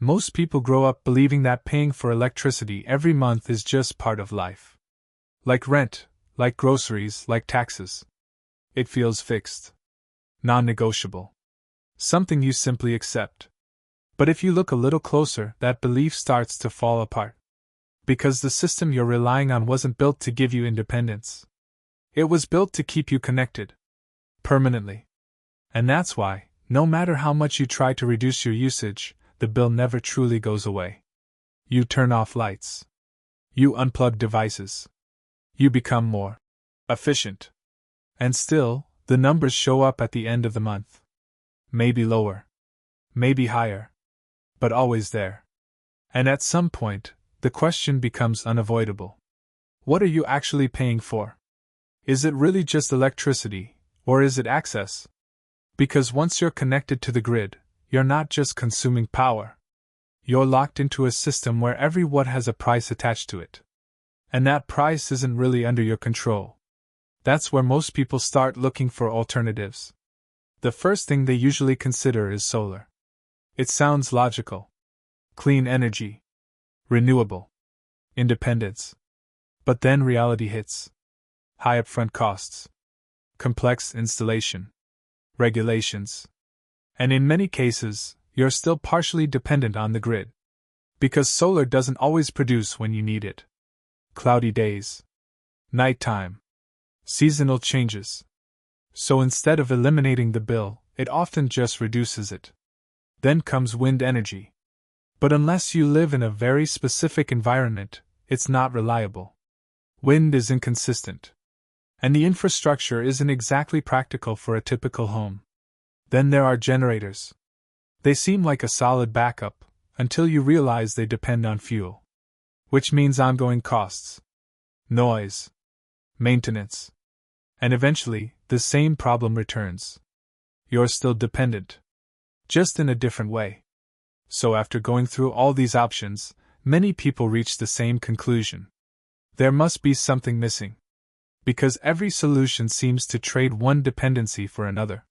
Most people grow up believing that paying for electricity every month is just part of life. Like rent, like groceries, like taxes. It feels fixed. Non-negotiable. Something you simply accept. But if you look a little closer, that belief starts to fall apart. Because the system you're relying on wasn't built to give you independence. It was built to keep you connected. Permanently. And that's why, no matter how much you try to reduce your usage, the bill never truly goes away. You turn off lights. You unplug devices. You become more efficient. And still, the numbers show up at the end of the month. Maybe lower. Maybe higher. But always there. And at some point, the question becomes unavoidable. What are you actually paying for? Is it really just electricity, or is it access? Because once you're connected to the grid, you're not just consuming power. You're locked into a system where every watt has a price attached to it. And that price isn't really under your control. That's where most people start looking for alternatives. The first thing they usually consider is solar. It sounds logical. Clean energy. Renewable. Independence. But then reality hits. High upfront costs. Complex installation. Regulations. And in many cases, you're still partially dependent on the grid. Because solar doesn't always produce when you need it. Cloudy days. Nighttime. Seasonal changes. So instead of eliminating the bill, it often just reduces it. Then comes wind energy. But unless you live in a very specific environment, it's not reliable. Wind is inconsistent. And the infrastructure isn't exactly practical for a typical home. Then there are generators. They seem like a solid backup, until you realize they depend on fuel. Which means ongoing costs. Noise. Maintenance. And eventually, the same problem returns. You're still dependent. Just in a different way. So after going through all these options, many people reach the same conclusion. There must be something missing. Because every solution seems to trade one dependency for another.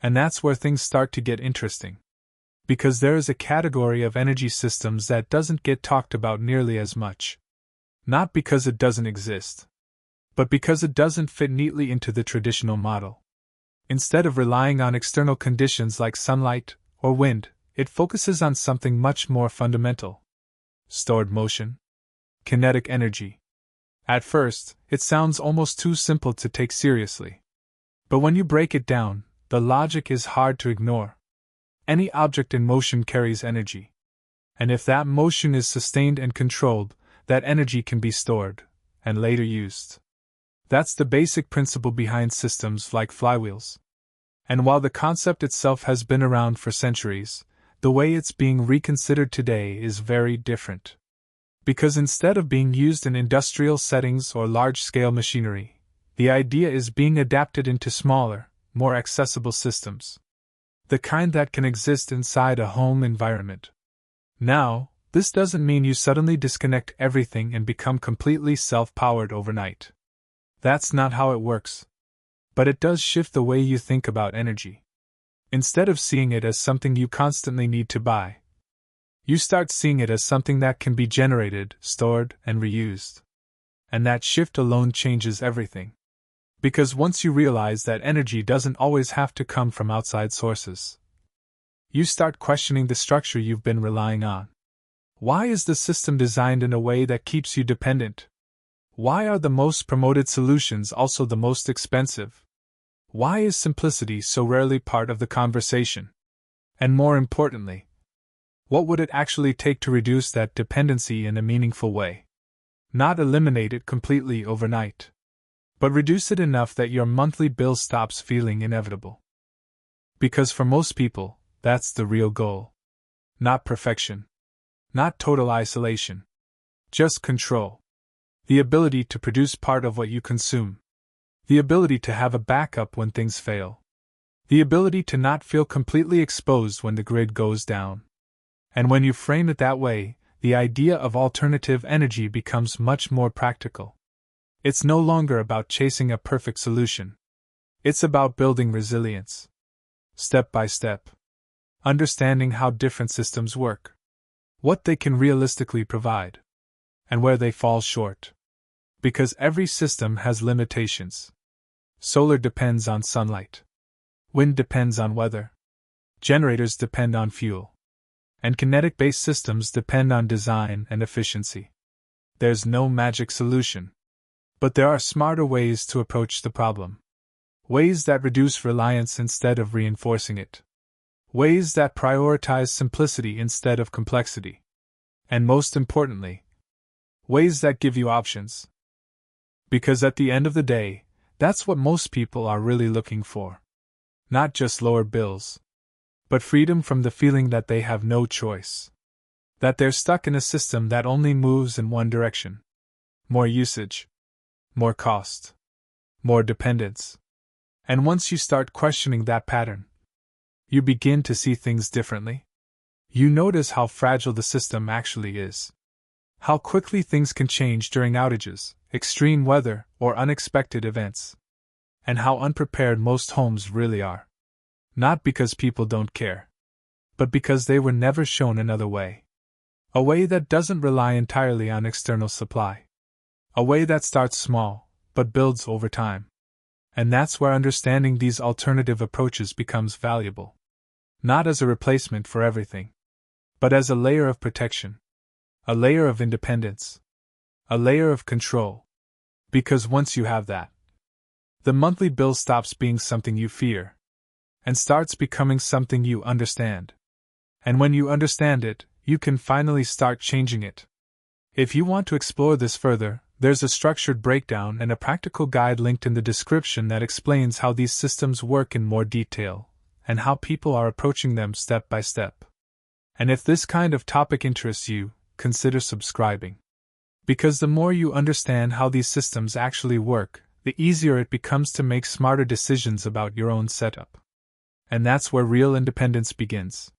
And that's where things start to get interesting. Because there is a category of energy systems that doesn't get talked about nearly as much. Not because it doesn't exist, but because it doesn't fit neatly into the traditional model. Instead of relying on external conditions like sunlight or wind, it focuses on something much more fundamental. Stored motion. Kinetic energy. At first, it sounds almost too simple to take seriously. But when you break it down, the logic is hard to ignore. Any object in motion carries energy. And if that motion is sustained and controlled, that energy can be stored, and later used. That's the basic principle behind systems like flywheels. And while the concept itself has been around for centuries, the way it's being reconsidered today is very different. Because instead of being used in industrial settings or large-scale machinery, the idea is being adapted into smaller, more accessible systems. The kind that can exist inside a home environment. Now, this doesn't mean you suddenly disconnect everything and become completely self-powered overnight. That's not how it works. But it does shift the way you think about energy. Instead of seeing it as something you constantly need to buy, you start seeing it as something that can be generated, stored, and reused. And that shift alone changes everything. Because once you realize that energy doesn't always have to come from outside sources, you start questioning the structure you've been relying on. Why is the system designed in a way that keeps you dependent? Why are the most promoted solutions also the most expensive? Why is simplicity so rarely part of the conversation? And more importantly, what would it actually take to reduce that dependency in a meaningful way? Not eliminate it completely overnight, but reduce it enough that your monthly bill stops feeling inevitable. Because for most people, that's the real goal. Not perfection. Not total isolation. Just control. The ability to produce part of what you consume. The ability to have a backup when things fail. The ability to not feel completely exposed when the grid goes down. And when you frame it that way, the idea of alternative energy becomes much more practical. It's no longer about chasing a perfect solution. It's about building resilience. Step by step. Understanding how different systems work. what they can realistically provide, and where they fall short. Because every system has limitations. Solar depends on sunlight. Wind depends on weather. Generators depend on fuel. And kinetic-based systems depend on design and efficiency. There's no magic solution. But there are smarter ways to approach the problem. Ways that reduce reliance instead of reinforcing it. Ways that prioritize simplicity instead of complexity. And most importantly, ways that give you options. Because at the end of the day, that's what most people are really looking for. Not just lower bills, but freedom from the feeling that they have no choice. That they're stuck in a system that only moves in one direction. More usage. More cost. More dependence. And once you start questioning that pattern, you begin to see things differently. You notice how fragile the system actually is. How quickly things can change during outages, extreme weather, or unexpected events. And how unprepared most homes really are. Not because people don't care, but because they were never shown another way. A way that doesn't rely entirely on external supply. A way that starts small, but builds over time. And that's where understanding these alternative approaches becomes valuable. Not as a replacement for everything, but as a layer of protection. A layer of independence. A layer of control. Because once you have that, the monthly bill stops being something you fear, and starts becoming something you understand. And when you understand it, you can finally start changing it. If you want to explore this further, there's a structured breakdown and a practical guide linked in the description that explains how these systems work in more detail, and how people are approaching them step by step. And if this kind of topic interests you, consider subscribing. Because the more you understand how these systems actually work, the easier it becomes to make smarter decisions about your own setup. And that's where real independence begins.